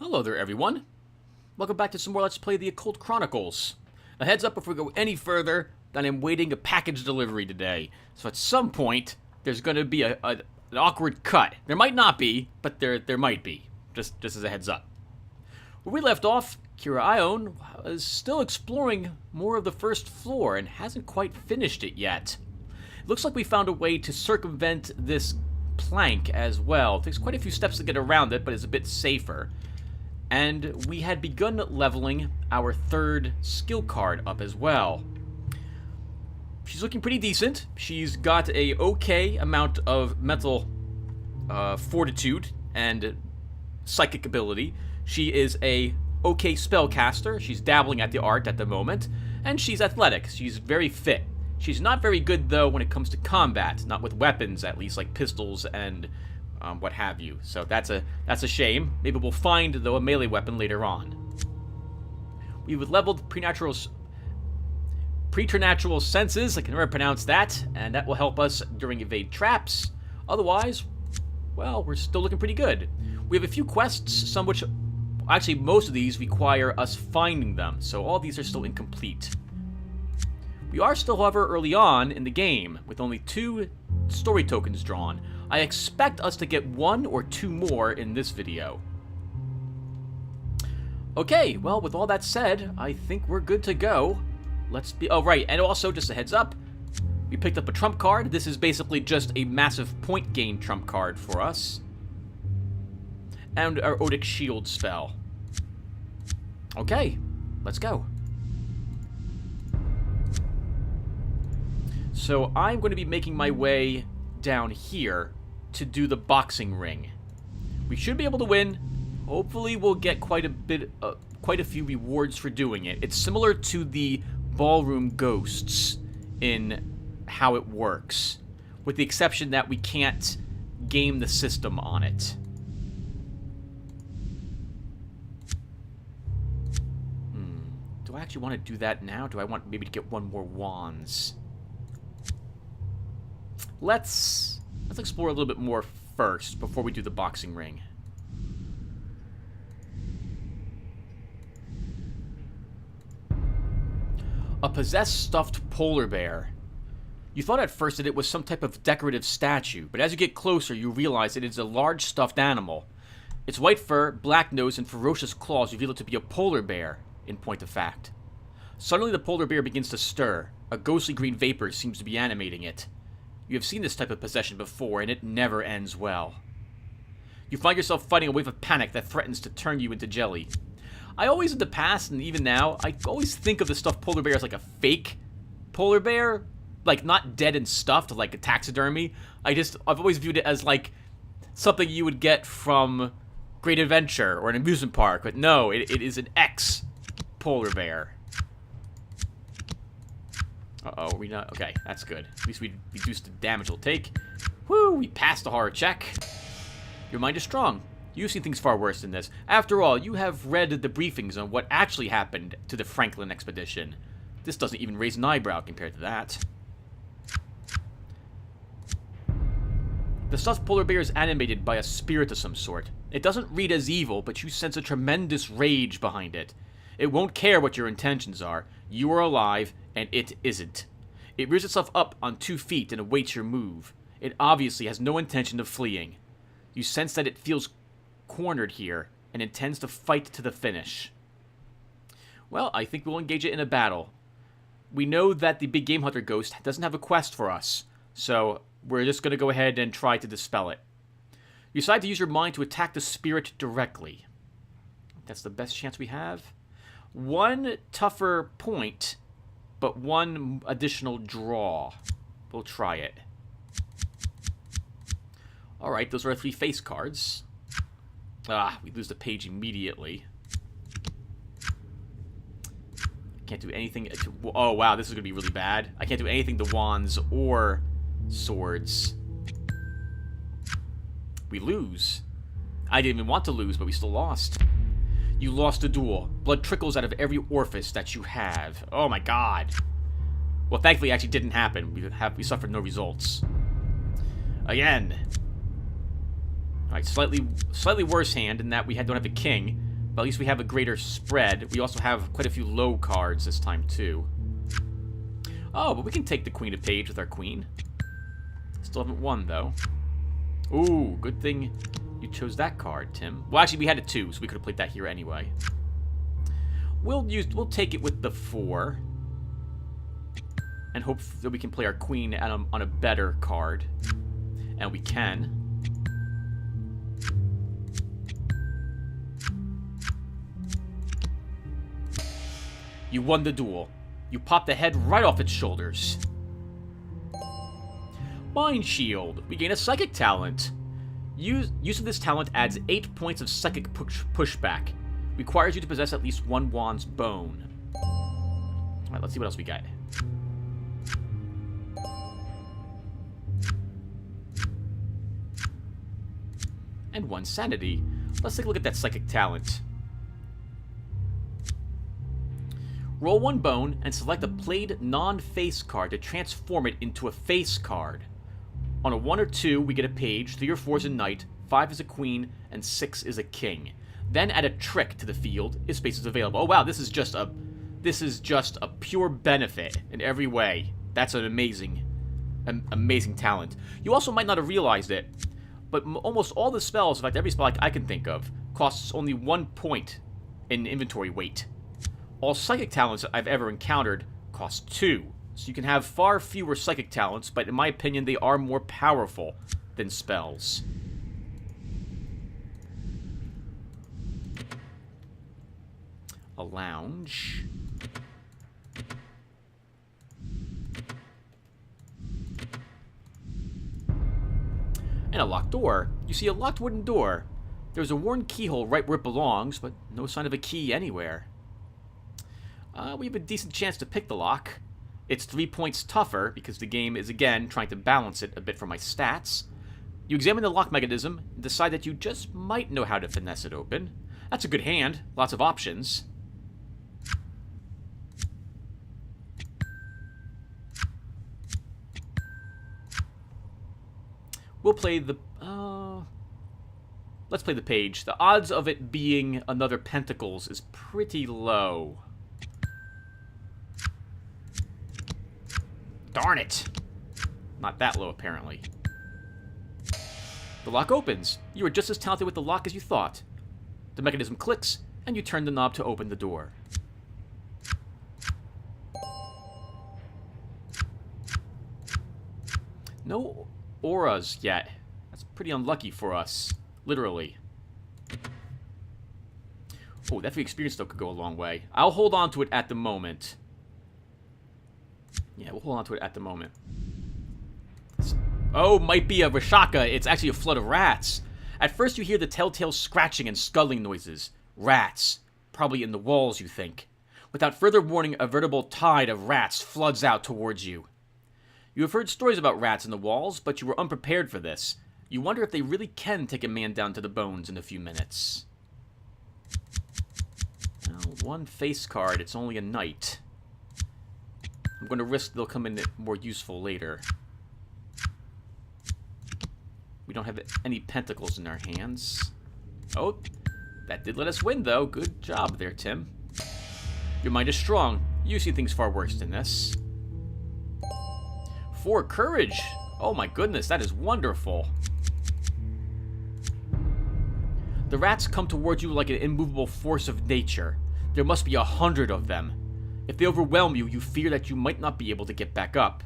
Hello there, everyone. Welcome back to some more Let's Play the Occult Chronicles. A heads up before we go any further, that I'm waiting a package delivery today. So at some point, there's going to be an awkward cut. There might not be, but there might be. Just as a heads up. Where we left off, Kira Ione is still exploring more of the first floor and hasn't quite finished it yet. It looks like we found a way to circumvent this plank as well. It takes quite a few steps to get around it, but it's a bit safer. And we had begun leveling our third skill card up as well. She's looking pretty decent. She's got a okay amount of mental fortitude and psychic ability. She is a okay spellcaster. She's dabbling at the art at the moment. And she's athletic. She's very fit. She's not very good, though, when it comes to combat. Not with weapons, at least, like pistols and what have you. So that's a shame. Maybe we'll find, though, a melee weapon later on. We've leveled preternatural senses. I can never pronounce that. And that will help us during evade traps. Otherwise, well, we're still looking pretty good. We have a few quests, some which... Actually, most of these require us finding them. So all these are still incomplete. We are still, however, early on in the game, with only 2 story tokens drawn. I expect us to get 1 or 2 more in this video. Okay, well, with all that said, I think we're good to go. Let's be... Oh, right, and also, just a heads up, we picked up a trump card. This is basically just a massive point gain trump card for us. And our Odic Shield spell. Okay, let's go. So I'm going to be making my way down here to do the boxing ring. We should be able to win. Hopefully we'll get quite a few rewards for doing it. It's similar to the ballroom ghosts in how it works, with the exception that we can't game the system on it. Do I actually want to do that now? Do I want maybe to get 1 more wands? Let's explore a little bit more first before we do the boxing ring. A possessed stuffed polar bear. You thought at first that it was some type of decorative statue, but as you get closer, you realize it is a large stuffed animal. Its white fur, black nose, and ferocious claws reveal it to be a polar bear, in point of fact. Suddenly the polar bear begins to stir. A ghostly green vapor seems to be animating it. You have seen this type of possession before, and it never ends well. You find yourself fighting a wave of panic that threatens to turn you into jelly. I always, in the past, and even now, I always think of the stuffed polar bear as like a fake polar bear. Like, not dead and stuffed, like a taxidermy. I've always viewed it as, like, something you would get from Great Adventure or an amusement park. But no, it is an ex-polar bear. Uh-oh, we not... Okay, that's good. At least we reduced the damage we'll take. Woo, we passed the horror check. Your mind is strong. You've seen things far worse than this. After all, you have read the briefings on what actually happened to the Franklin expedition. This doesn't even raise an eyebrow compared to that. The stuffed polar bear is animated by a spirit of some sort. It doesn't read as evil, but you sense a tremendous rage behind it. It won't care what your intentions are. You are alive, and it isn't. It rears itself up on 2 feet and awaits your move. It obviously has no intention of fleeing. You sense that it feels cornered here, and intends to fight to the finish. Well, I think we'll engage it in a battle. We know that the big game hunter ghost doesn't have a quest for us, so we're just going to go ahead and try to dispel it. You decide to use your mind to attack the spirit directly. That's the best chance we have. 1 tougher point, but 1 additional draw. We'll try it. Alright, those are our 3 face cards. We lose the page immediately. Can't do anything. Oh, wow, this is going to be really bad. I can't do anything to wands or swords. We lose. I didn't even want to lose, but we still lost. You lost the duel. Blood trickles out of every orifice that you have. Oh my god. Well, thankfully it actually didn't happen. We suffered no results. Again. Alright, slightly worse hand in that we don't have a king. But at least we have a greater spread. We also have quite a few low cards this time, too. Oh, but we can take the Queen of Page with our Queen. Still haven't won, though. Ooh, good thing you chose that card, Tim. Well, actually, we had a 2, so we could have played that here anyway. We'll take it with the 4. And hope that we can play our Queen on a better card. And we can. You won the duel. You popped the head right off its shoulders. Mind Shield. We gain a Psychic talent. Use of this talent adds 8 points of Psychic pushback. Requires you to possess at least 1 Wand's Bone. Alright, let's see what else we got. And 1 Sanity. Let's take a look at that Psychic talent. Roll 1 bone and select a played non-face card to transform it into a face card. On a 1 or 2, we get a page, 3 or 4 is a knight, 5 is a queen, and 6 is a king. Then add a trick to the field if space is available. Oh wow, this is just a pure benefit in every way. That's an amazing talent. You also might not have realized it, but almost all the spells, in fact every spell I can think of, costs only 1 point in inventory weight. All Psychic talents I've ever encountered cost 2. So you can have far fewer Psychic talents, but in my opinion, they are more powerful than spells. A lounge. And a locked door. You see a locked wooden door. There's a worn keyhole right where it belongs, but no sign of a key anywhere. We have a decent chance to pick the lock. It's 3 points tougher, because the game is, again, trying to balance it a bit for my stats. You examine the lock mechanism, and decide that you just might know how to finesse it open. That's a good hand. Lots of options. We'll play the... let's play the page. The odds of it being another Pentacles is pretty low. Darn it! Not that low, apparently. The lock opens. You are just as talented with the lock as you thought. The mechanism clicks, and you turn the knob to open the door. No auras yet. That's pretty unlucky for us. Literally. Oh, that free experience, though, could go a long way. I'll hold on to it at the moment. Yeah, we'll hold on to it at the moment. Oh, might be a Rashaka. It's actually a flood of rats. At first you hear the telltale scratching and scuttling noises. Rats. Probably in the walls, you think. Without further warning, a veritable tide of rats floods out towards you. You have heard stories about rats in the walls, but you were unprepared for this. You wonder if they really can take a man down to the bones in a few minutes. Well, 1 face card. It's only a knight. I'm going to risk they'll come in more useful later. We don't have any Pentacles in our hands. Oh, that did let us win, though. Good job there, Tim. Your mind is strong. You see things far worse than this. 4 courage. Oh my goodness, that is wonderful. The rats come towards you like an immovable force of nature. There must be 100 of them. If they overwhelm you, you fear that you might not be able to get back up.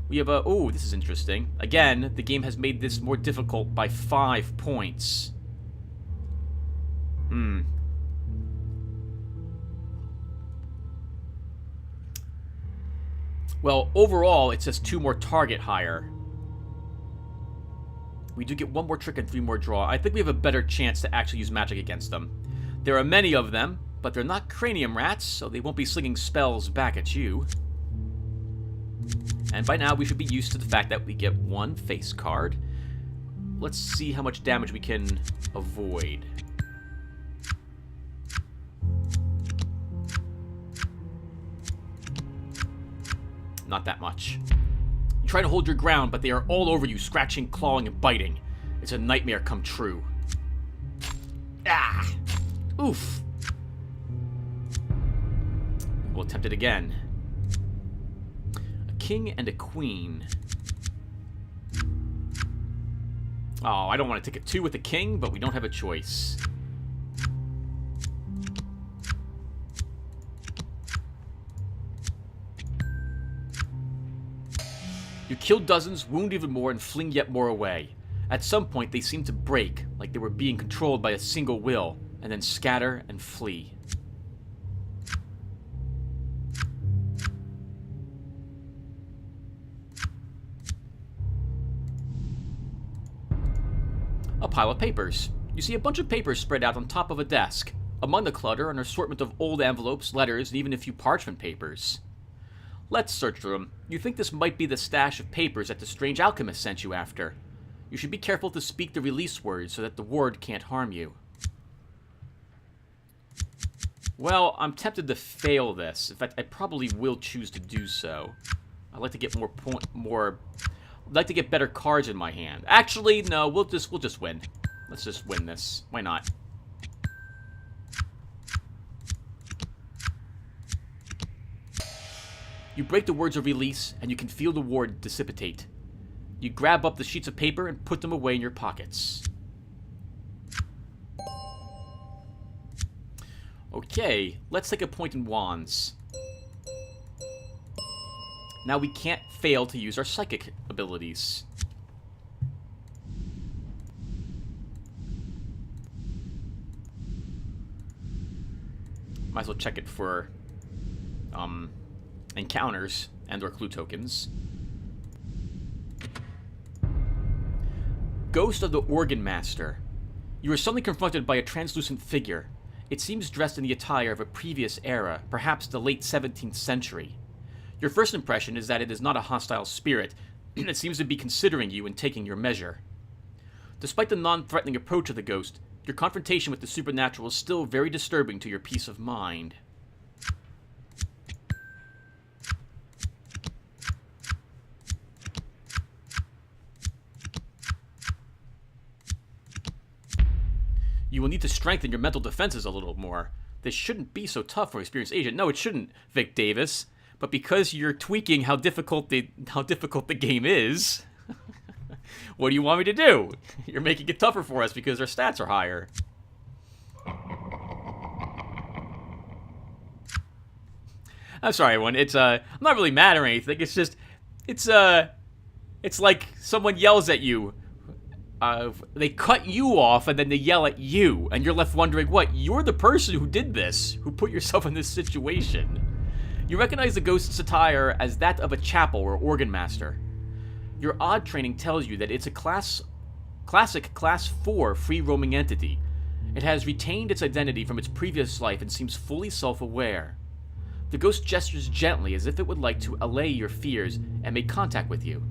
We have a... Oh, this is interesting. Again, the game has made this more difficult by 5 points. Well, overall, it says 2 more target higher. We do get 1 more trick and 3 more draw. I think we have a better chance to actually use magic against them. There are many of them, but they're not cranium rats, so they won't be slinging spells back at you. And by now, we should be used to the fact that we get 1 face card. Let's see how much damage we can avoid. Not that much. You try to hold your ground, but they are all over you, scratching, clawing, and biting. It's a nightmare come true. Ah! Oof. We'll attempt it again. A king and a queen. Oh, I don't want to take a 2 with the king, but we don't have a choice. You kill dozens, wound even more, and fling yet more away. At some point, they seem to break, like they were being controlled by a single will, and then scatter and flee. A pile of papers. You see a bunch of papers spread out on top of a desk. Among the clutter, an assortment of old envelopes, letters, and even a few parchment papers. Let's search through them. You think this might be the stash of papers that the strange alchemist sent you after. You should be careful to speak the release words so that the ward can't harm you. Well, I'm tempted to fail this. In fact, I probably will choose to do so. I'd like to get I'd like to get better cards in my hand. Actually, no, we'll just win. Let's just win this. Why not? You break the words of release, and you can feel the ward dissipate. You grab up the sheets of paper and put them away in your pockets. Okay, let's take a point in wands. Now we can't fail to use our psychic abilities. Might as well check it for encounters and/or clue tokens. Ghost of the Organ Master. You are suddenly confronted by a translucent figure. It seems dressed in the attire of a previous era, perhaps the late 17th century. Your first impression is that it is not a hostile spirit. It seems to be considering you and taking your measure. Despite the non-threatening approach of the ghost, your confrontation with the supernatural is still very disturbing to your peace of mind. You will need to strengthen your mental defenses a little more. This shouldn't be so tough for an experienced agent. No, it shouldn't, Vic Davis. But because you're tweaking how difficult the game is, what do you want me to do? You're making it tougher for us because our stats are higher. I'm sorry, everyone. I'm not really mad or anything. It's just, it's like someone yells at you. They cut you off and then they yell at you, and you're left wondering, what? You're the person who did this, who put yourself in this situation. You recognize the ghost's attire as that of a chapel or organ master. Your odd training tells you that it's a classic Class 4 free-roaming entity. It has retained its identity from its previous life and seems fully self-aware. The ghost gestures gently as if it would like to allay your fears and make contact with you.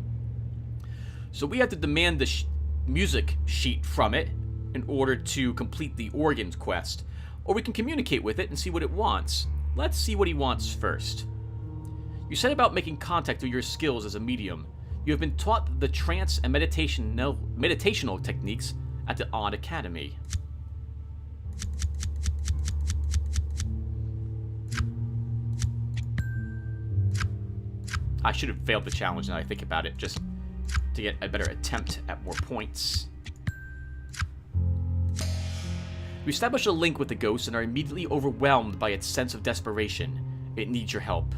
So we have to demand the music sheet from it in order to complete the organs quest, or we can communicate with it and see what it wants. Let's see what he wants first. You set about making contact through your skills as a medium. You have been taught the trance and meditational techniques at the Odd Academy. I should have failed the challenge now I think about it, just to get a better attempt at more points. You establish a link with the ghost and are immediately overwhelmed by its sense of desperation. It needs your help.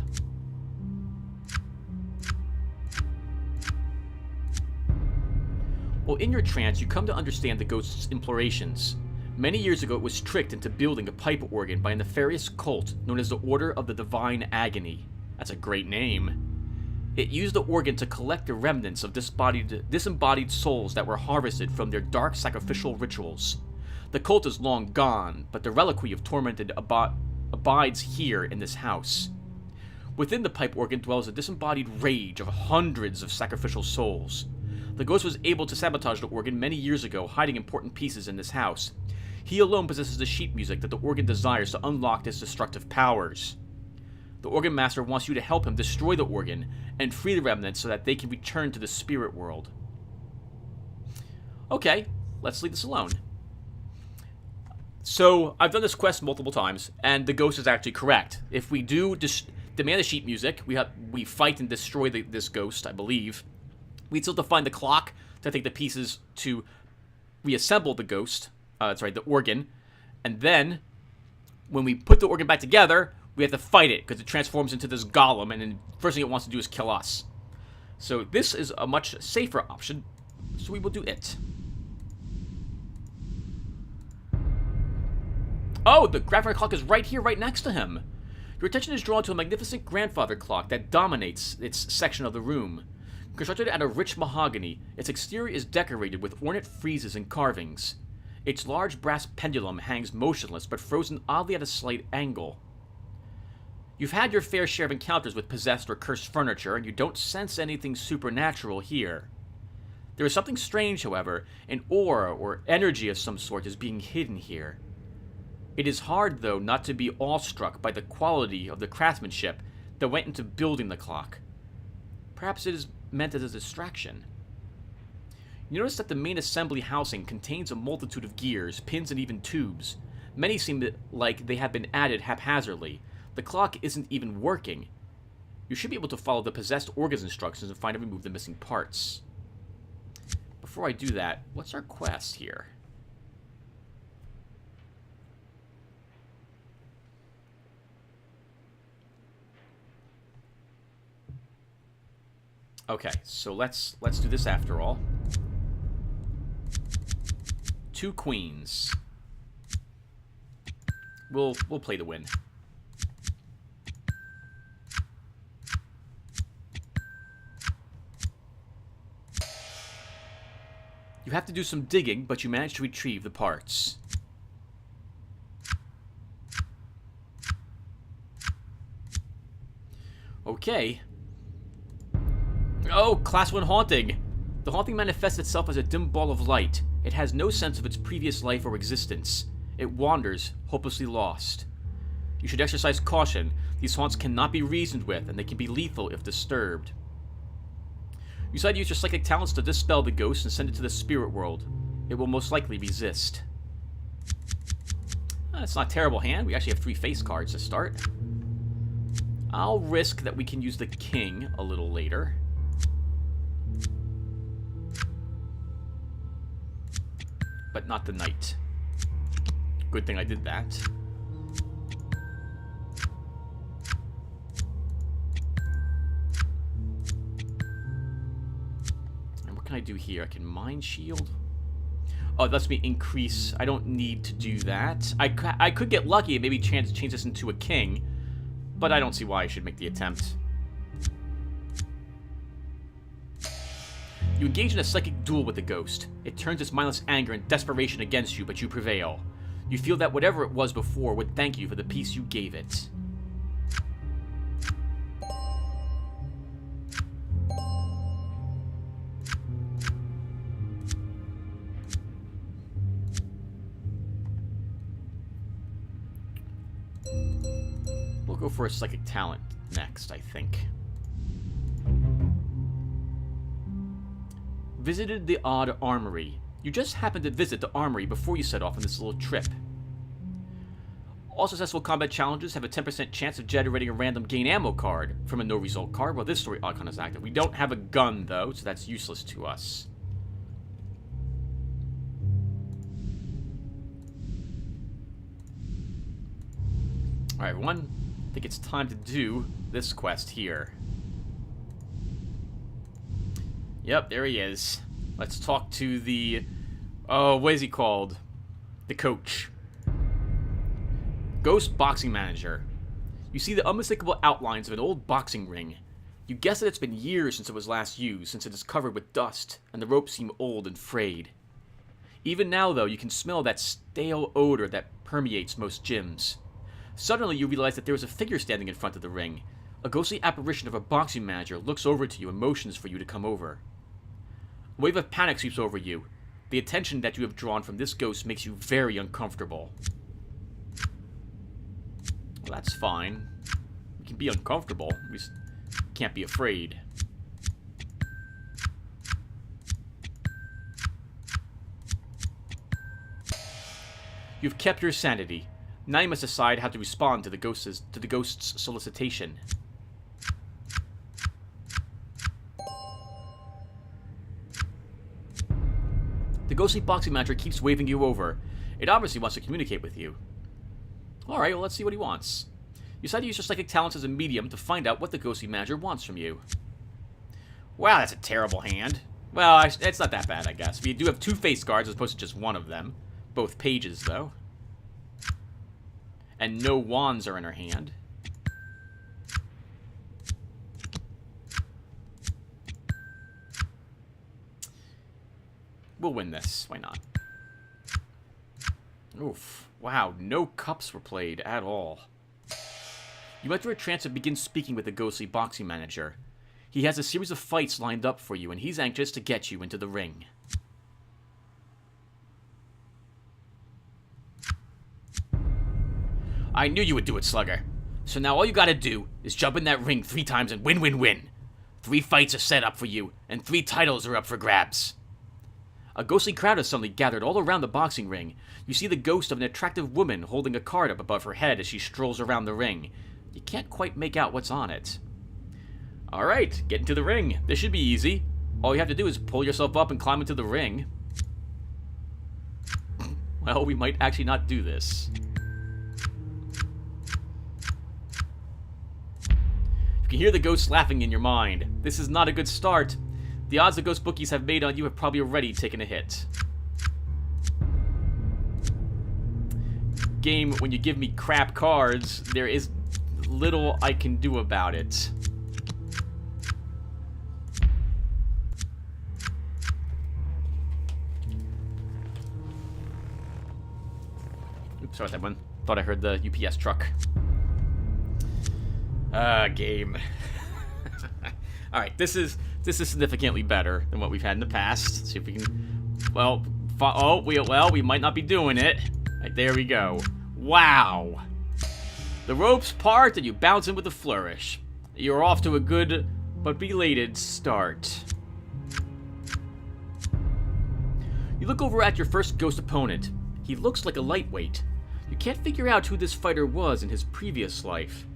Well, in your trance, you come to understand the ghost's implorations. Many years ago, it was tricked into building a pipe organ by a nefarious cult known as the Order of the Divine Agony. That's a great name. It used the organ to collect the remnants of disembodied souls that were harvested from their dark sacrificial rituals. The cult is long gone, but the reliquary of tormented abides here in this house. Within the pipe organ dwells a disembodied rage of hundreds of sacrificial souls. The ghost was able to sabotage the organ many years ago, hiding important pieces in this house. He alone possesses the sheet music that the organ desires to unlock its destructive powers. The organ master wants you to help him destroy the organ and free the remnants so that they can return to the spirit world. Okay, let's leave this alone. So, I've done this quest multiple times, and the ghost is actually correct. If we do demand the sheet music, we fight and destroy this ghost, I believe. We still have to find the clock to take the pieces to reassemble the ghost. The organ. And then, when we put the organ back together, we have to fight it, because it transforms into this golem, and then the first thing it wants to do is kill us. So this is a much safer option, so we will do it. Oh, the grandfather clock is right here, right next to him. Your attention is drawn to a magnificent grandfather clock that dominates its section of the room. Constructed out of rich mahogany, its exterior is decorated with ornate friezes and carvings. Its large brass pendulum hangs motionless, but frozen oddly at a slight angle. You've had your fair share of encounters with possessed or cursed furniture, and you don't sense anything supernatural here. There is something strange, however. An aura or energy of some sort is being hidden here. It is hard, though, not to be awestruck by the quality of the craftsmanship that went into building the clock. Perhaps it is meant as a distraction. You notice that the main assembly housing contains a multitude of gears, pins, and even tubes. Many seem like they have been added haphazardly. The clock isn't even working. You should be able to follow the possessed organ's instructions and find and remove the missing parts. Before I do that, what's our quest here? Okay, so let's do this after all. 2 queens. We'll play to win. You have to do some digging, but you manage to retrieve the parts. Okay. Oh, Class 1 haunting. The haunting manifests itself as a dim ball of light. It has no sense of its previous life or existence. It wanders, hopelessly lost. You should exercise caution. These haunts cannot be reasoned with, and they can be lethal if disturbed. You decide to use your psychic talents to dispel the ghost and send it to the spirit world. It will most likely resist. That's not a terrible hand. We actually have 3 face cards to start. I'll risk that we can use the king a little later. But not the knight. Good thing I did that. And what can I do here? I can mind shield. Oh, it lets me increase. I don't need to do that. I could get lucky and maybe change this into a king, but I don't see why I should make the attempt. You engage in a psychic duel with the ghost. It turns its mindless anger and desperation against you, but you prevail. You feel that whatever it was before would thank you for the peace you gave it. We'll go for a psychic talent next, I think. Visited the odd armory. You just happened to visit the armory before you set off on this little trip. All successful combat challenges have a 10% chance of generating a random gain ammo card from a no-result card while this story icon is active. We don't have a gun, though, so that's useless to us. Alright, everyone. I think it's time to do this quest here. Yep, there he is. Let's talk to the... Oh, what is he called? The coach. Ghost Boxing Manager. You see the unmistakable outlines of an old boxing ring. You guess that it's been years since it was last used, since it is covered with dust, and the ropes seem old and frayed. Even now, though, you can smell that stale odor that permeates most gyms. Suddenly, you realize that there is a figure standing in front of the ring. A ghostly apparition of a boxing manager looks over to you and motions for you to come over. A wave of panic sweeps over you. The attention that you have drawn from this ghost makes you very uncomfortable. Well, that's fine. We can be uncomfortable. We just can't be afraid. You You've kept your sanity. Now you must decide how to respond to the ghost's solicitation. The ghostly boxing manager keeps waving you over. It obviously wants to communicate with you. Alright, well, let's see what he wants. You decide to use your psychic talents as a medium to find out what the ghostly manager wants from you. Wow, that's a terrible hand. Well, it's not that bad, I guess. We do have 2 face cards as opposed to just one of them. Both pages, though. And no wands are in her hand. We'll win this. Why not? Oof. Wow, no cups were played at all. You enter a trance and begin speaking with the ghostly boxing manager. He has a series of fights lined up for you, and he's anxious to get you into the ring. I knew you would do it, Slugger. So now all you gotta do is jump in that ring 3 times and win, win, win. 3 fights are set up for you, and 3 titles are up for grabs. A ghostly crowd has suddenly gathered all around the boxing ring. You see the ghost of an attractive woman holding a card up above her head as she strolls around the ring. You can't quite make out what's on it. Alright, get into the ring. This should be easy. All you have to do is pull yourself up and climb into the ring. Well, we might actually not do this. You can hear the ghosts laughing in your mind. This is not a good start. The odds the ghost bookies have made on you have probably already taken a hit. Game, when you give me crap cards, there is little I can do about it. Oops, sorry about that one. Thought I heard the UPS truck. Game. Alright, this is significantly better than what we've had in the past. Let's see if we can... Well, we might not be doing it. Right, there we go. Wow. The ropes part and you bounce in with a flourish. You're off to a good but belated start. You look over at your first ghost opponent. He looks like a lightweight. You can't figure out who this fighter was in his previous life.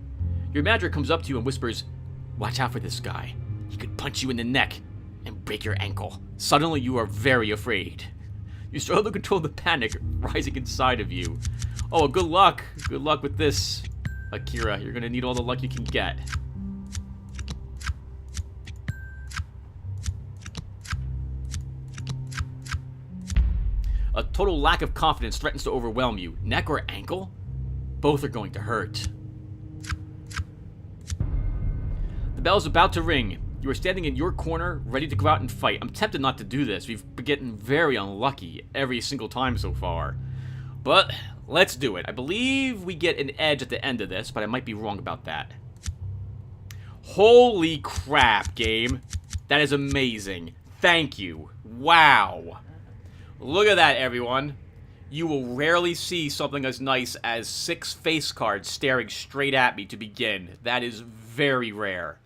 Your manager comes up to you and whispers, "Watch out for this guy. He could punch you in the neck and break your ankle." Suddenly you are very afraid. You struggle to control the panic rising inside of you. Oh, good luck. Good luck with this, Akira. You're gonna need all the luck you can get. A total lack of confidence threatens to overwhelm you. Neck or ankle? Both are going to hurt. The bell is about to ring. You are standing in your corner, ready to go out and fight. I'm tempted not to do this. We've been getting very unlucky every single time so far. But let's do it. I believe we get an edge at the end of this, but I might be wrong about that. Holy crap, game. That is amazing. Thank you. Wow. Look at that, everyone. You will rarely see something as nice as 6 face cards staring straight at me to begin. That is very rare.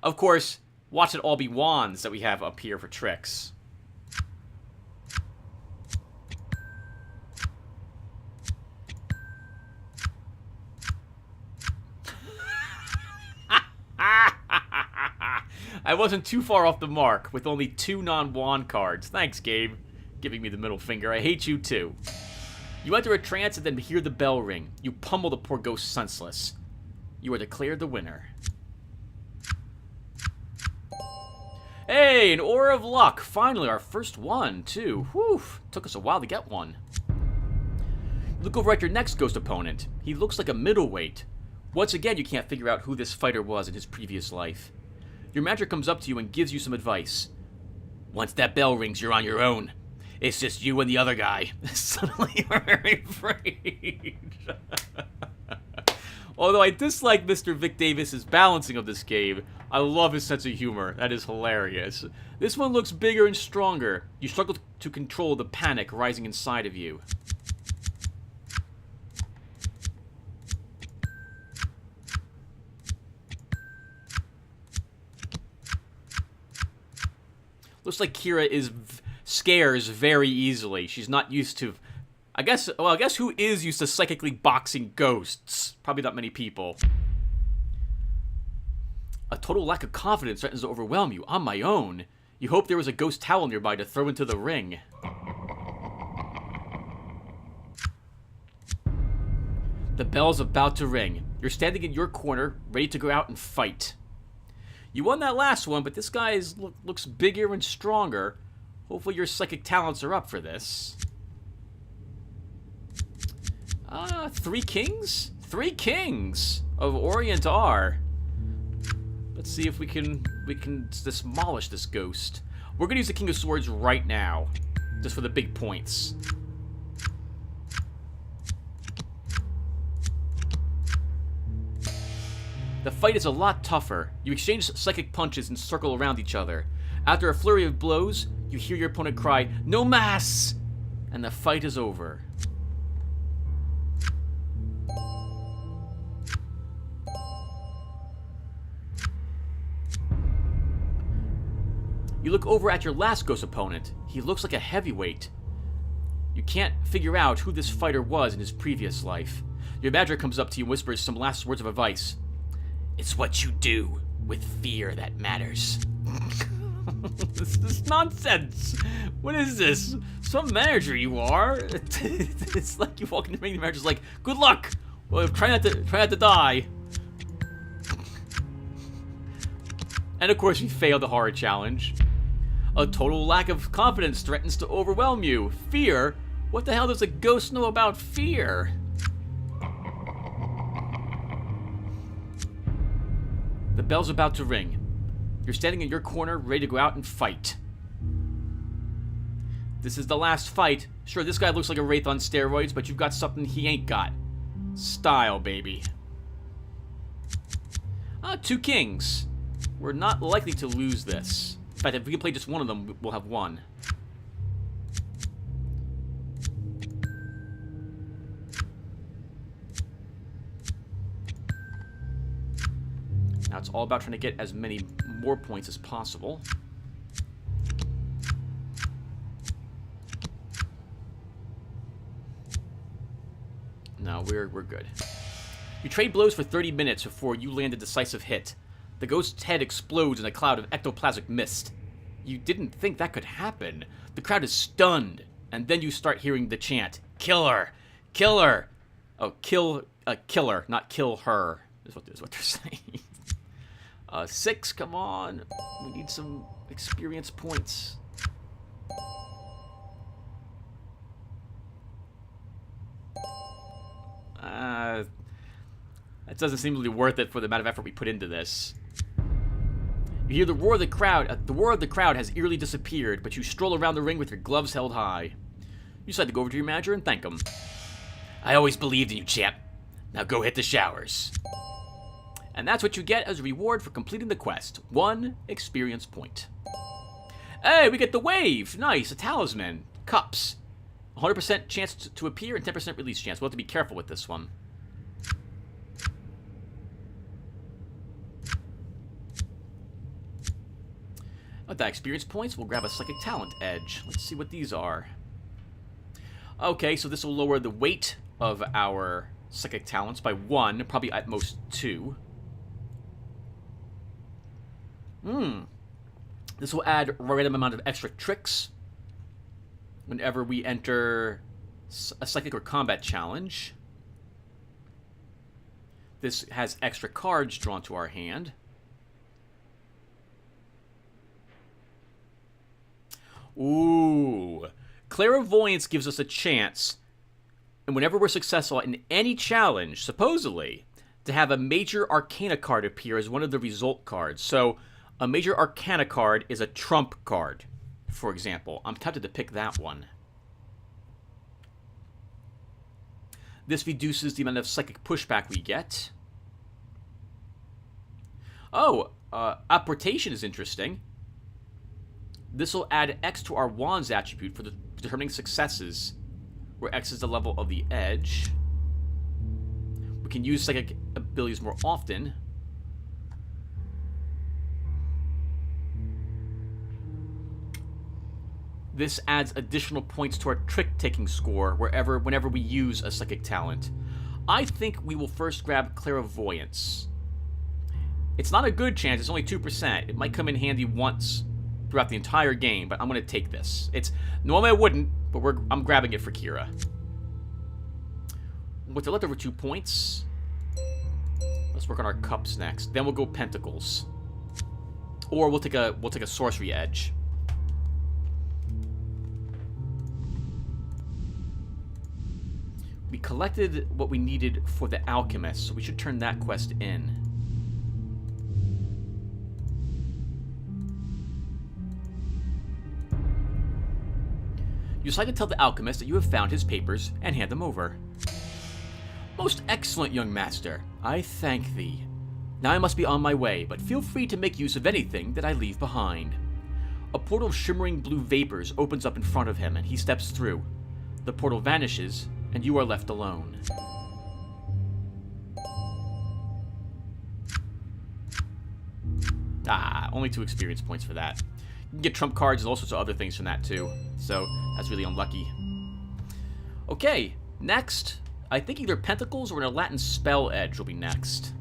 Of course, watch it all be wands that we have up here for tricks. I wasn't too far off the mark with only 2 non-wand cards. Thanks, Gabe. Giving me the middle finger. I hate you too. You enter a trance and then hear the bell ring. You pummel the poor ghost senseless. You are declared the winner. Hey, an Aura of Luck. Finally, our first one, too. Whew. Took us a while to get one. Look over at your next ghost opponent. He looks like a middleweight. Once again, you can't figure out who this fighter was in his previous life. Your manager comes up to you and gives you some advice. Once that bell rings, you're on your own. It's just you and the other guy. Suddenly, you're very afraid. Although I dislike Mr. Vic Davis's balancing of this game, I love his sense of humor. That is hilarious. This one looks bigger and stronger. You struggle to control the panic rising inside of you. Looks like Kira scares very easily. She's not used to Well, I guess who is used to psychically boxing ghosts? Probably not many people. A total lack of confidence threatens to overwhelm you. On my own. You hope there was a ghost towel nearby to throw into the ring. The bell's about to ring. You're standing in your corner, ready to go out and fight. You won that last one, but this guy looks bigger and stronger. Hopefully your psychic talents are up for this. 3 kings? 3 kings of Orient are. Let's see if we can demolish this ghost. We're gonna use the King of Swords right now, just for the big points. The fight is a lot tougher. You exchange psychic punches and circle around each other. After a flurry of blows, you hear your opponent cry, "No mas!" And the fight is over. You look over at your last ghost opponent. He looks like a heavyweight. You can't figure out who this fighter was in his previous life. Your badger comes up to you and whispers some last words of advice. It's what you do with fear that matters. This is nonsense. What is this? Some manager you are. It's like you walk into the meeting, the manager's like, good luck. Well, try not to die. And of course, we failed the horror challenge. A total lack of confidence threatens to overwhelm you. Fear? What the hell does a ghost know about fear? The bell's about to ring. You're standing in your corner, ready to go out and fight. This is the last fight. Sure, this guy looks like a wraith on steroids, but you've got something he ain't got. Style, baby. 2 kings. We're not likely to lose this. In fact, if we can play just one of them, we'll have won. Now it's all about trying to get as many more points as possible. No, we're good. You trade blows for 30 minutes before you land a decisive hit. The ghost's head explodes in a cloud of ectoplasmic mist. You didn't think that could happen. The crowd is stunned, and then you start hearing the chant, "Kill her! Kill her!" Oh, kill her, not kill her, is what they're saying. 6, come on. We need some experience points. That doesn't seem really worth it for the amount of effort we put into this. You hear the roar of the crowd. The roar of the crowd has eerily disappeared, but you stroll around the ring with your gloves held high. You decide to go over to your manager and thank him. I always believed in you, champ. Now go hit the showers. And that's what you get as a reward for completing the quest. 1 experience point. Hey, we get the wave. Nice, a talisman. Cups. 100% chance to appear and 10% release chance. We'll have to be careful with this one. With that experience points, we'll grab a psychic talent edge. Let's see what these are. Okay, so this will lower the weight of our psychic talents by 1, probably at most 2. This will add a random amount of extra tricks whenever we enter a psychic or combat challenge. This has extra cards drawn to our hand. Ooh. Clairvoyance gives us a chance, and whenever we're successful in any challenge, supposedly, to have a major arcana card appear as one of the result cards. So, a major arcana card is a trump card, for example. I'm tempted to pick that one. This reduces the amount of psychic pushback we get. Oh, apportation is interesting. This will add X to our Wands attribute for determining successes, where X is the level of the edge. We can use psychic abilities more often. This adds additional points to our trick-taking score whenever we use a psychic talent. I think we will first grab Clairvoyance. It's not a good chance, it's only 2%. It might come in handy once throughout the entire game, but I'm going to take this. Normally I wouldn't, but I'm grabbing it for Kira. With the leftover 2 points, let's work on our cups next. Then we'll go Pentacles. Or we'll take a Sorcery Edge. We collected what we needed for the Alchemist, so we should turn that quest in. You decide to tell the Alchemist that you have found his papers and hand them over. Most excellent, young master. I thank thee. Now I must be on my way, but feel free to make use of anything that I leave behind. A portal of shimmering blue vapors opens up in front of him, and he steps through. The portal vanishes, and you are left alone. Only 2 experience points for that. You can get trump cards and all sorts of other things from that too, so that's really unlucky. Okay, next, I think either Pentacles or an Latin Spell Edge will be next.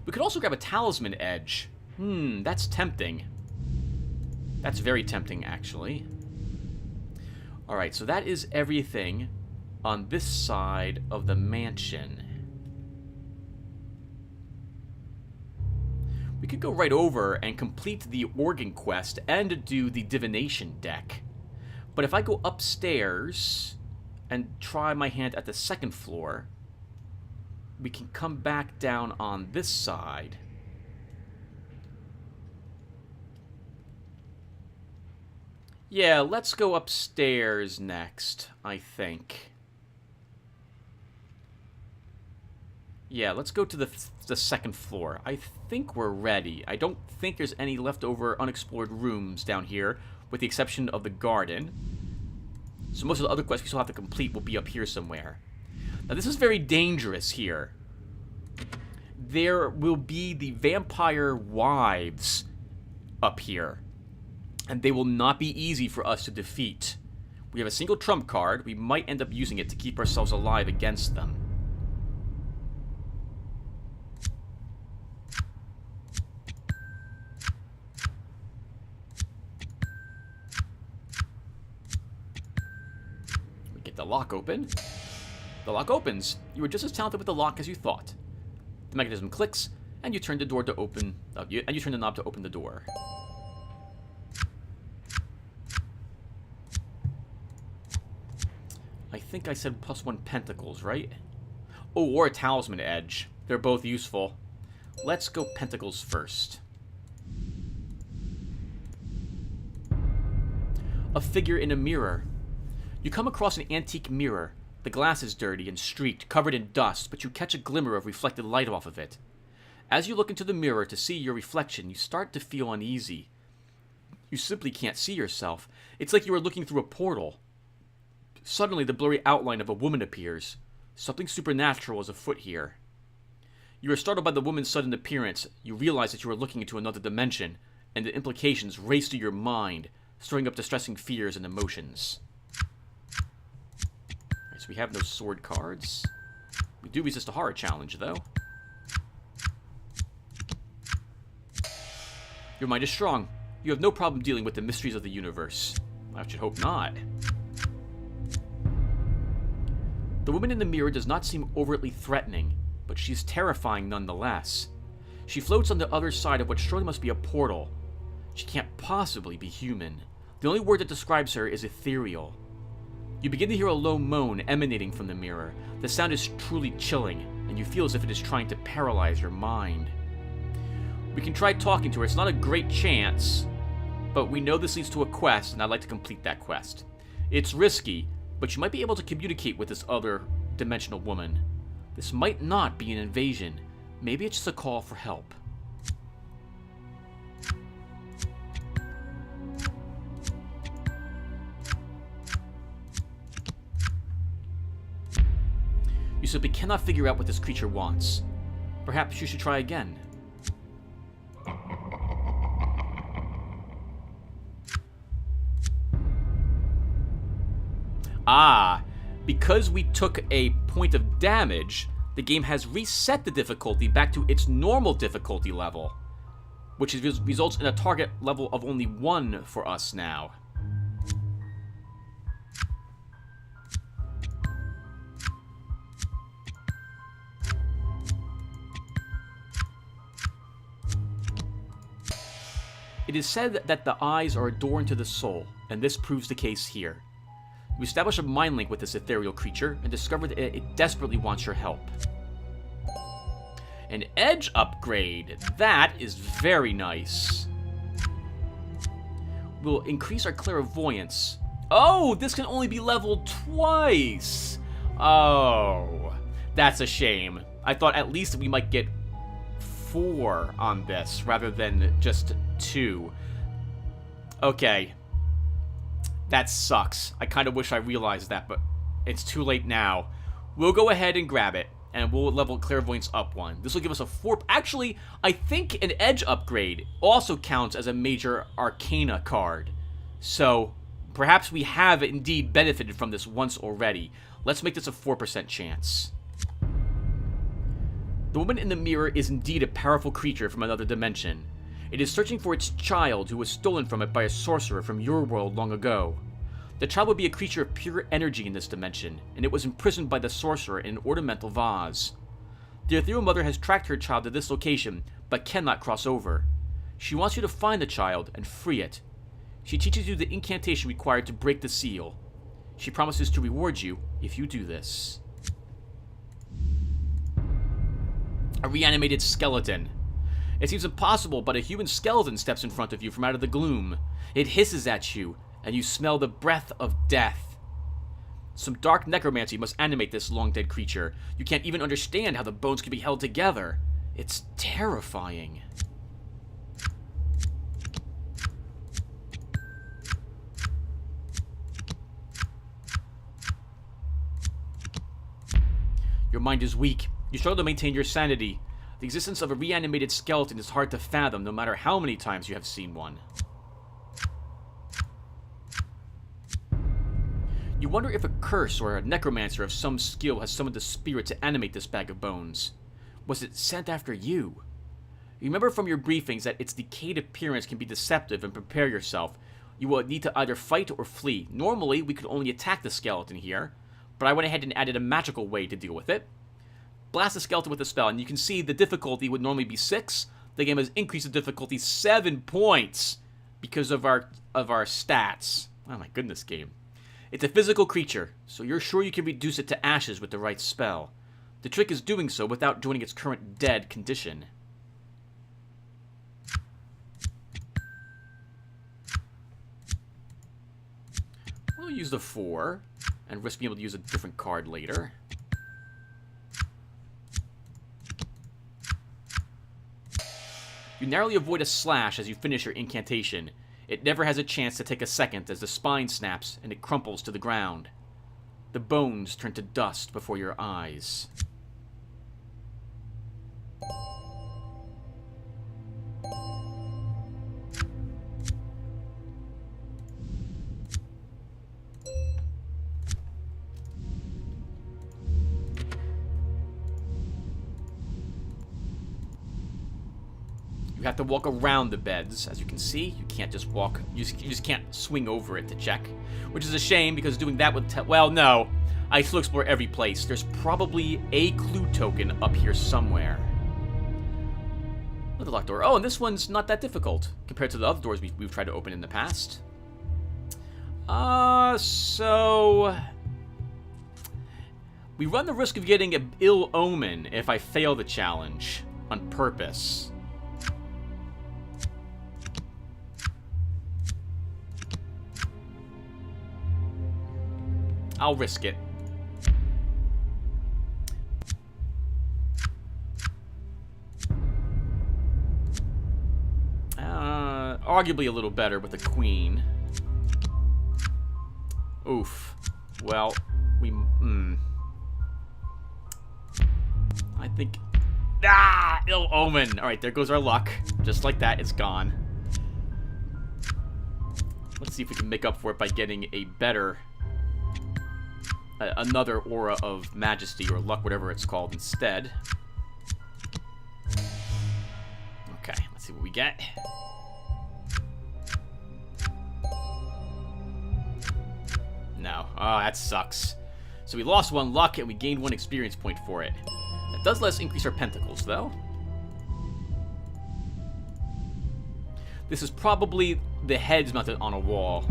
We could also grab a Talisman Edge. That's tempting. That's very tempting, actually. Alright, so that is everything on this side of the mansion. We could go right over and complete the Organ quest and do the Divination deck. But if I go upstairs and try my hand at the second floor, we can come back down on this side. Yeah, let's go upstairs next, I think. Yeah, let's go to the second floor. I think we're ready. I don't think there's any leftover unexplored rooms down here, with the exception of the garden. So most of the other quests we still have to complete will be up here somewhere. Now this is very dangerous here. There will be the vampire wives up here, and they will not be easy for us to defeat. We have a single trump card. We might end up using it to keep ourselves alive against them. We get the lock open. The lock opens. You were just as talented with the lock as you thought. The mechanism clicks, and you turn the door to open. You turn the knob to open the door. I think I said +1 Pentacles, right? Oh, or a Talisman Edge. They're both useful. Let's go Pentacles first. A figure in a mirror. You come across an antique mirror. The glass is dirty and streaked, covered in dust, but you catch a glimmer of reflected light off of it. As you look into the mirror to see your reflection, you start to feel uneasy. You simply can't see yourself. It's like you are looking through a portal. Suddenly, the blurry outline of a woman appears. Something supernatural is afoot here. You are startled by the woman's sudden appearance. You realize that you are looking into another dimension, and the implications race through your mind, stirring up distressing fears and emotions. Alright, so we have no sword cards. We do resist a horror challenge, though. Your mind is strong. You have no problem dealing with the mysteries of the universe. I should hope not. The woman in the mirror does not seem overtly threatening, but she's terrifying nonetheless. She floats on the other side of what surely must be a portal. She can't possibly be human. The only word that describes her is ethereal. You begin to hear a low moan emanating from the mirror. The sound is truly chilling, and you feel as if it is trying to paralyze your mind. We can try talking to her. It's not a great chance, but we know this leads to a quest, and I'd like to complete that quest. It's risky, but you might be able to communicate with this other dimensional woman. This might not be an invasion. Maybe it's just a call for help. You simply cannot figure out what this creature wants. Perhaps you should try again. Ah, because we took a point of damage, the game has reset the difficulty back to its normal difficulty level, which results in a target level of only 1 for us now. It is said that the eyes are a door into the soul, and this proves the case here. You establish a mind link with this ethereal creature and discover that it desperately wants your help. An edge upgrade. That is very nice. We'll increase our clairvoyance. Oh, this can only be leveled twice. Oh, that's a shame. I thought at least we might get 4 on this rather than just 2. Okay. That sucks. I kind of wish I realized that, but it's too late now. We'll go ahead and grab it, and we'll level clairvoyance up 1. This will give us a 4... Actually, I think an edge upgrade also counts as a major arcana card. So, perhaps we have indeed benefited from this once already. Let's make this a 4% chance. The woman in the mirror is indeed a powerful creature from another dimension. It is searching for its child who was stolen from it by a sorcerer from your world long ago. The child would be a creature of pure energy in this dimension, and it was imprisoned by the sorcerer in an ornamental vase. The ethereal mother has tracked her child to this location, but cannot cross over. She wants you to find the child and free it. She teaches you the incantation required to break the seal. She promises to reward you if you do this. A reanimated skeleton. It seems impossible, but a human skeleton steps in front of you from out of the gloom. It hisses at you, and you smell the breath of death. Some dark necromancy must animate this long-dead creature. You can't even understand how the bones can be held together. It's terrifying. Your mind is weak. You struggle to maintain your sanity. The existence of a reanimated skeleton is hard to fathom, no matter how many times you have seen one. You wonder if a curse or a necromancer of some skill has summoned the spirit to animate this bag of bones. Was it sent after you? You remember from your briefings that its decayed appearance can be deceptive, and prepare yourself. You will need to either fight or flee. Normally, we could only attack the skeleton here, but I went ahead and added a magical way to deal with it. Blast the skeleton with a spell, and you can see the difficulty would normally be 6. The game has increased the difficulty 7 points because of our stats. Oh my goodness, game. It's a physical creature, so you're sure you can reduce it to ashes with the right spell. The trick is doing so without joining its current dead condition. We'll use the 4, and risk being able to use a different card later. You narrowly avoid a slash as you finish your incantation. It never has a chance to take a second as the spine snaps and it crumples to the ground. The bones turn to dust before your eyes. You have to walk around the beds, as you can see. You can't just walk, you just can't swing over it to check. Which is a shame, because doing that would well, no. I still explore every place. There's probably a clue token up here somewhere. Another locked door. Oh, and this one's not that difficult, compared to the other doors we've tried to open in the past. So... we run the risk of getting an ill omen if I fail the challenge on purpose. I'll risk it. Arguably a little better with the queen. Oof. Well, I think... ill omen! Alright, there goes our luck. Just like that, it's gone. Let's see if we can make up for it by getting a better another aura of majesty or luck, whatever it's called, instead. Okay, let's see what we get. No. Oh, that sucks. So we lost 1 luck, and we gained 1 experience point for it. That does let us increase our pentacles, though. This is probably the heads mounted on a wall.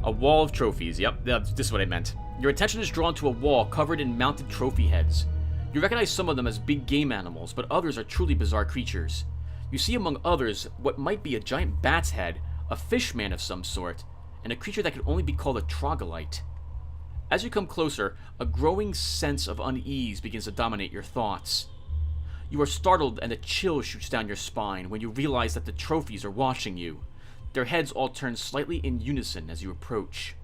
A wall of trophies. Yep, this is what I meant. Your attention is drawn to a wall covered in mounted trophy heads. You recognize some of them as big game animals, but others are truly bizarre creatures. You see among others what might be a giant bat's head, a fish man of some sort, and a creature that could only be called a troglodyte. As you come closer, a growing sense of unease begins to dominate your thoughts. You are startled and a chill shoots down your spine when you realize that the trophies are watching you. Their heads all turn slightly in unison as you approach.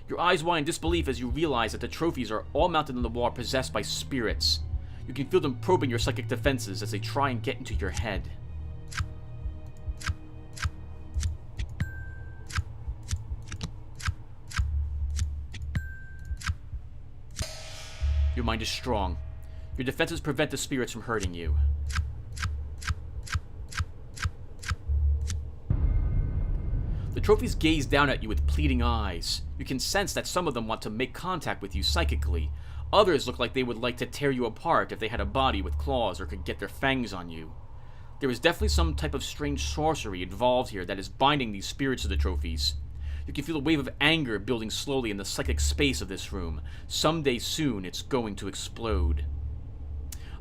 Your eyes wide in disbelief as you realize that the trophies are all mounted on the wall possessed by spirits. You can feel them probing your psychic defenses as they try and get into your head. Your mind is strong. Your defenses prevent the spirits from hurting you. The trophies gaze down at you with pleading eyes. You can sense that some of them want to make contact with you psychically. Others look like they would like to tear you apart if they had a body with claws or could get their fangs on you. There is definitely some type of strange sorcery involved here that is binding these spirits to the trophies. You can feel a wave of anger building slowly in the psychic space of this room. Someday soon, it's going to explode.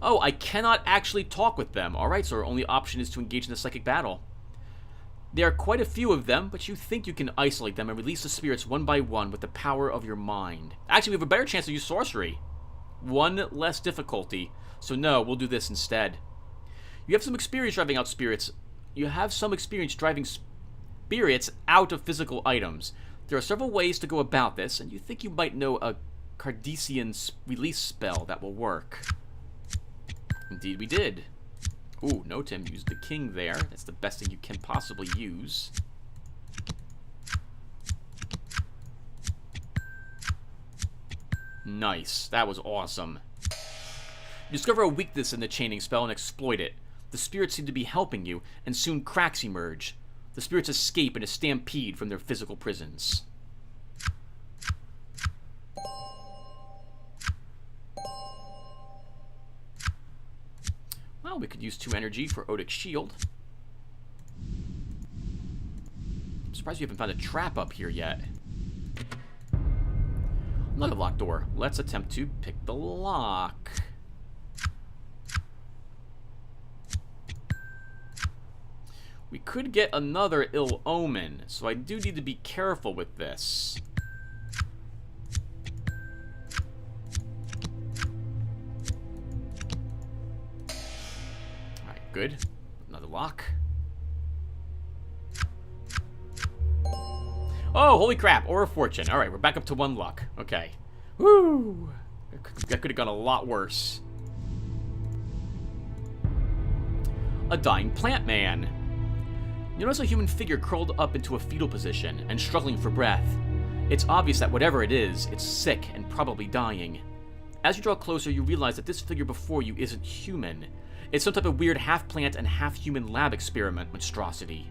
Oh, I cannot actually talk with them. Alright, so our only option is to engage in a psychic battle. There are quite a few of them, but you think you can isolate them and release the spirits one by one with the power of your mind. Actually, we have a better chance to use sorcery. 1 less difficulty. So no, we'll do this instead. You have some experience driving out spirits. You have some experience driving spirits out of physical items. There are several ways to go about this, and you think you might know a Cardassian release spell that will work. Indeed we did. Ooh, no, Tim used the king there. That's the best thing you can possibly use. Nice. That was awesome. You discover a weakness in the chaining spell and exploit it. The spirits seem to be helping you, and soon cracks emerge. The spirits escape in a stampede from their physical prisons. Well, we could use 2 energy for Odic's shield. I'm surprised we haven't found a trap up here yet. Another locked door. Let's attempt to pick the lock. We could get another ill omen, so I do need to be careful with this. Alright, good. Another lock. Oh, holy crap, Aura of Fortune. Alright, we're back up to 1 luck. Okay. Woo! That could have gone a lot worse. A dying plant man. You notice a human figure curled up into a fetal position and struggling for breath. It's obvious that whatever it is, it's sick and probably dying. As you draw closer, you realize that this figure before you isn't human. It's some type of weird half-plant and half-human lab experiment monstrosity.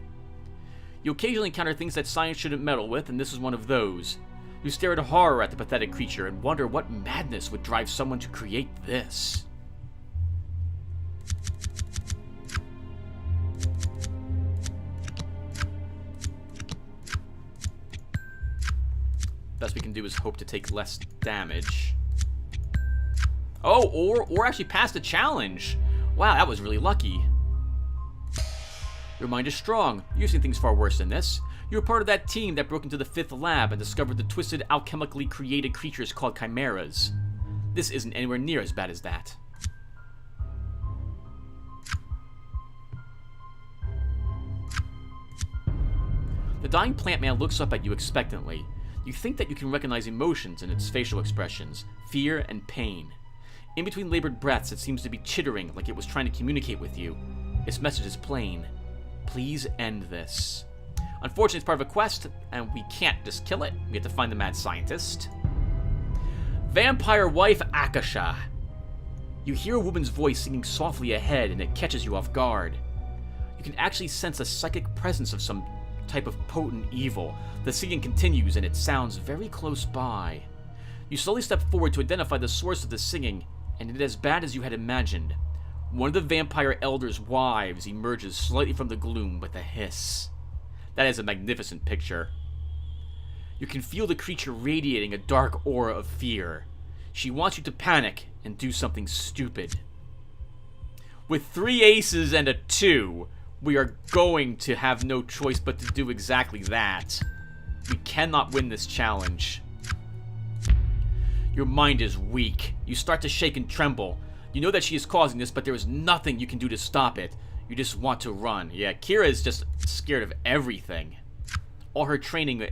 You occasionally encounter things that science shouldn't meddle with, and this is one of those. You stare in horror at the pathetic creature and wonder what madness would drive someone to create this. Best we can do is hope to take less damage. Oh, or actually pass the challenge. Wow, that was really lucky. Your mind is strong. You've seen things far worse than this. You were part of that team that broke into the 5th lab and discovered the twisted, alchemically created creatures called chimeras. This isn't anywhere near as bad as that. The dying plant man looks up at you expectantly. You think that you can recognize emotions in its facial expressions, fear and pain. In between labored breaths, it seems to be chittering like it was trying to communicate with you. Its message is plain. Please end this. Unfortunately, it's part of a quest, and we can't just kill it. We have to find the mad scientist. Vampire wife Akasha. You hear a woman's voice singing softly ahead, and it catches you off guard. You can actually sense a psychic presence of some type of potent evil. The singing continues, and it sounds very close by. You slowly step forward to identify the source of the singing, and it is as bad as you had imagined. One of the vampire elder's wives emerges slightly from the gloom with a hiss. That is a magnificent picture. You can feel the creature radiating a dark aura of fear. She wants you to panic and do something stupid. With 3 aces and a 2, we are going to have no choice but to do exactly that. We cannot win this challenge. Your mind is weak. You start to shake and tremble. You know that she is causing this, but there is nothing you can do to stop it. You just want to run. Yeah, Kira is just scared of everything. All her training,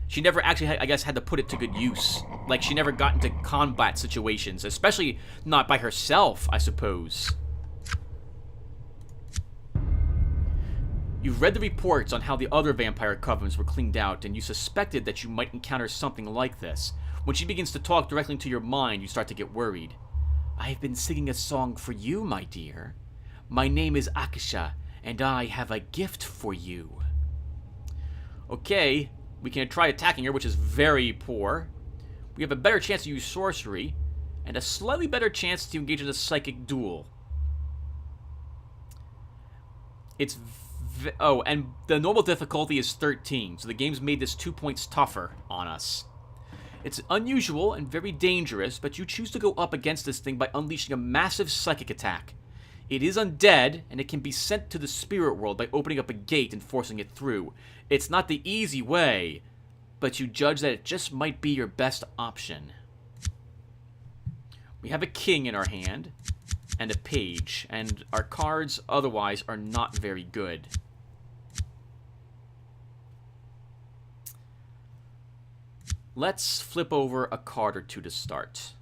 she never actually, I guess, had to put it to good use. Like, she never got into combat situations, especially not by herself, I suppose. You've read the reports on how the other vampire covens were cleaned out, and you suspected that you might encounter something like this. When she begins to talk directly into your mind, you start to get worried. I have been singing a song for you, my dear. My name is Akasha, and I have a gift for you. Okay, we can try attacking her, which is very poor. We have a better chance to use sorcery, and a slightly better chance to engage in a psychic duel. It's and the normal difficulty is 13, so the game's made this 2 points tougher on us. It's unusual and very dangerous, but you choose to go up against this thing by unleashing a massive psychic attack. It is undead, and it can be sent to the spirit world by opening up a gate and forcing it through. It's not the easy way, but you judge that it just might be your best option. We have a king in our hand, and a page, and our cards otherwise are not very good. Let's flip over a card or two to start.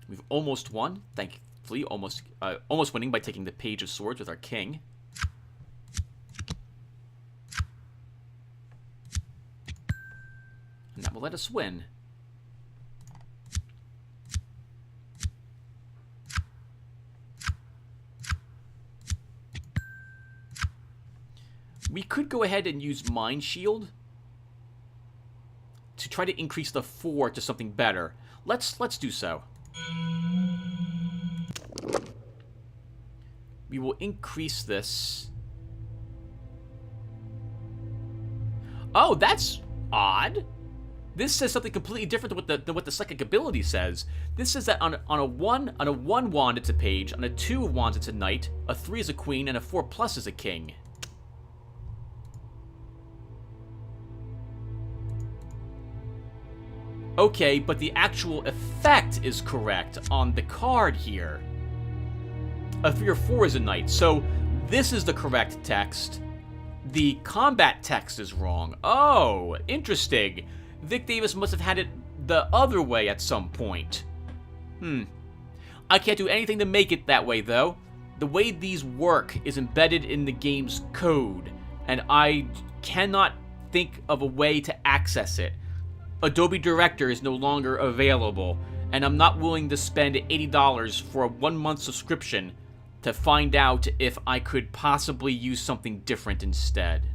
We've almost won, thankfully, almost winning by taking the Page of Swords with our king. And that will let us win. We could go ahead and use Mind Shield to try to increase the 4 to something better. Let's do so. We will increase this. Oh, that's odd. This says something completely different than what the psychic ability says. This says that on a 1 wand it's a page, on a 2 wands it's a knight, a 3 is a queen, and a 4+ is a king. Okay, but the actual effect is correct on the card here. A 3 or 4 is a knight, so this is the correct text. The combat text is wrong. Oh, interesting. Vic Davis must have had it the other way at some point. I can't do anything to make it that way, though. The way these work is embedded in the game's code, and I cannot think of a way to access it. Adobe Director is no longer available, and I'm not willing to spend $80 for a 1-month subscription to find out if I could possibly use something different instead.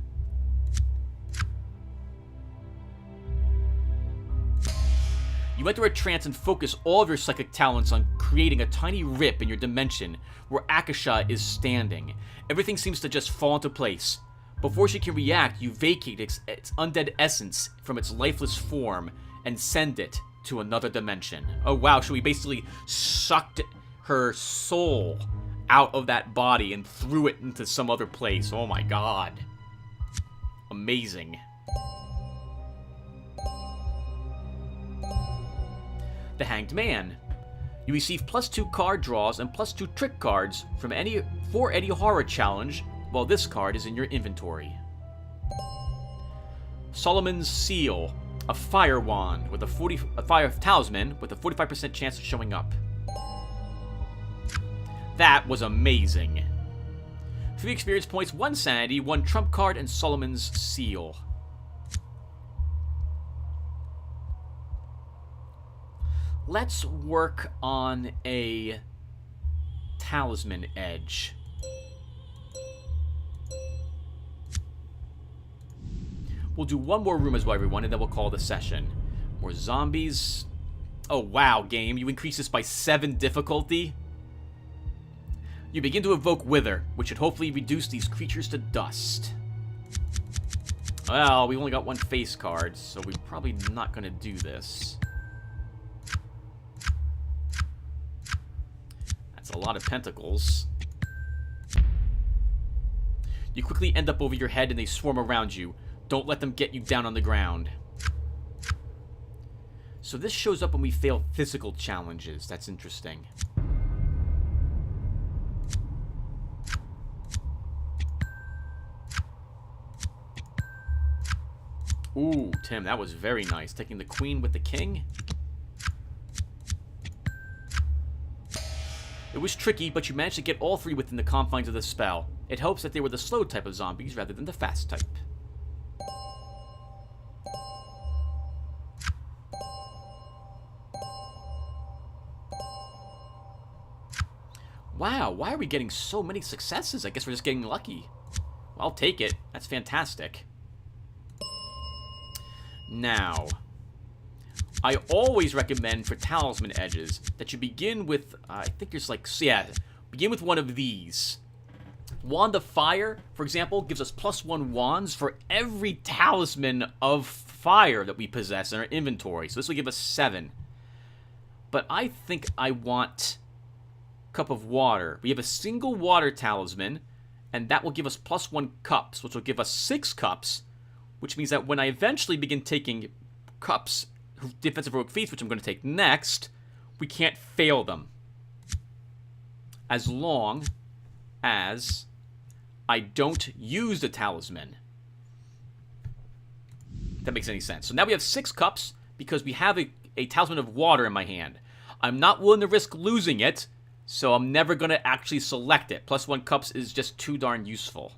You enter a trance and focus all of your psychic talents on creating a tiny rip in your dimension where Akasha is standing. Everything seems to just fall into place. Before she can react, you vacate its undead essence from its lifeless form and send it to another dimension. Oh wow, so we basically sucked her soul out of that body and threw it into some other place. Oh my god. Amazing. The Hanged Man. You receive +2 card draws and +2 trick cards from any horror challenge while this card is in your inventory. Solomon's Seal, a fire wand with a fire talisman with a 45% chance of showing up. That was amazing. 3 experience points, 1 sanity, 1 trump card, and Solomon's Seal. let's work on a talisman edge. We'll do one more room as well, everyone, and then we'll call it a session. More zombies. Oh, wow, game. You increase this by 7 difficulty. You begin to evoke Wither, which should hopefully reduce these creatures to dust. Well, we only got 1 face card, so we're probably not going to do this. That's a lot of pentacles. You quickly end up over your head and they swarm around you. Don't let them get you down on the ground. So this shows up when we fail physical challenges. That's interesting. Ooh, Tim, that was very nice. Taking the queen with the king. It was tricky, but you managed to get all 3 within the confines of the spell. It helps that they were the slow type of zombies rather than the fast type. Wow, why are we getting so many successes? I guess we're just getting lucky. Well, I'll take it. That's fantastic. Now, I always recommend for talisman edges that you begin with, I think there's like, yeah, begin with one of these. Wand of Fire, for example, gives us +1 wands for every talisman of fire that we possess in our inventory. So this will give us 7. But I think I want Cup of Water. We have a single water talisman, and that will give us +1 cups, which will give us 6 cups, which means that when I eventually begin taking cups, defensive heroic feats, which I'm going to take next, we can't fail them. As long as I don't use the talisman. If that makes any sense. So now we have 6 cups because we have a talisman of water in my hand. I'm not willing to risk losing it, so I'm never going to actually select it. +1 cups is just too darn useful.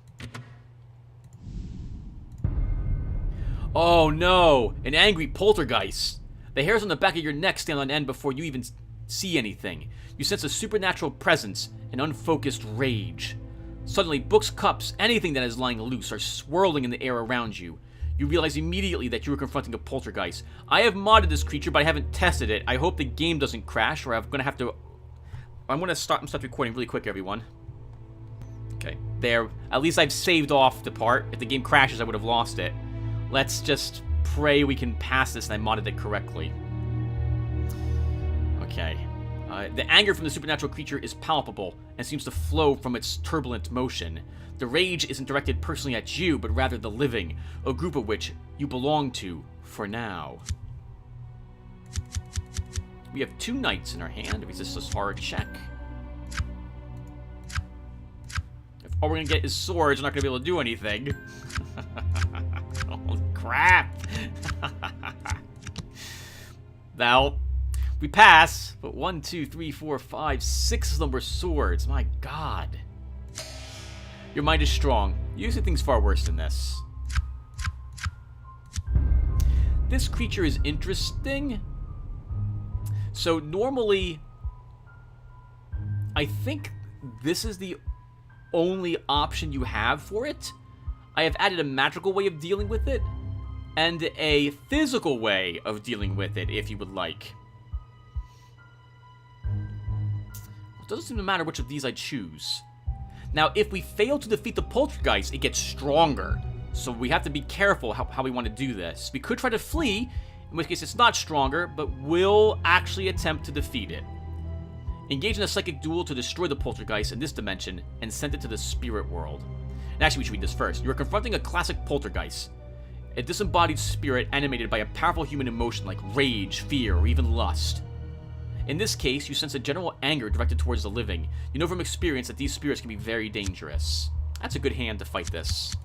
Oh no! An angry poltergeist. The hairs on the back of your neck stand on end before you even see anything. You sense a supernatural presence and unfocused rage. Suddenly, books, cups, anything that is lying loose are swirling in the air around you. You realize immediately that you are confronting a poltergeist. I have modded this creature, but I haven't tested it. I hope the game doesn't crash, or I'm going to have to... I'm going to stop recording really quick, everyone. Okay, there. At least I've saved off the part. If the game crashes, I would have lost it. Let's just pray we can pass this and I modded it correctly. Okay. The anger from the supernatural creature is palpable and seems to flow from its turbulent motion. The rage isn't directed personally at you, but rather the living, a group of which you belong to for now. We have 2 knights in our hand. Resist this horror check. If all we're going to get is swords, we're not going to be able to do anything. Holy crap. Well, we pass, but 1, 2, 3, 4, 5, 6 of them were swords. My god. Your mind is strong. You see things far worse than this. This creature is interesting. So normally, I think this is the only option you have for it. I have added a magical way of dealing with it, and a physical way of dealing with it, if you would like. It doesn't seem to matter which of these I choose. Now, if we fail to defeat the poltergeist, it gets stronger. So we have to be careful how we want to do this. We could try to flee, in which case it's not stronger, but we'll actually attempt to defeat it. Engage in a psychic duel to destroy the poltergeist in this dimension and send it to the spirit world. And actually, we should read this first. You are confronting a classic poltergeist, a disembodied spirit animated by a powerful human emotion like rage, fear, or even lust. In this case, you sense a general anger directed towards the living. You know from experience that these spirits can be very dangerous. That's a good hand to fight this.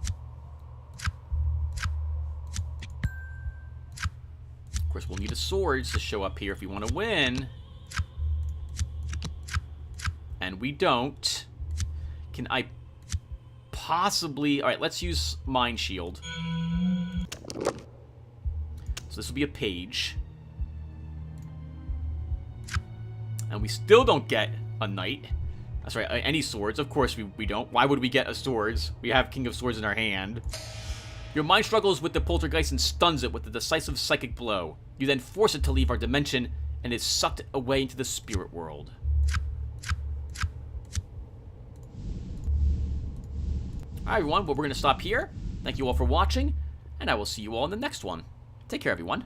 Of course, we'll need a sword to show up here if we want to win. And we don't. Can I possibly... Alright, let's use Mind Shield. So this will be a page. And we still don't get a knight. That's right, any swords. Of course we don't. Why would we get a swords? We have King of Swords in our hand. Your mind struggles with the poltergeist and stuns it with a decisive psychic blow. You then force it to leave our dimension and is sucked away into the spirit world. Alright, everyone, well, we're going to stop here. Thank you all for watching, and I will see you all in the next one. Take care, everyone.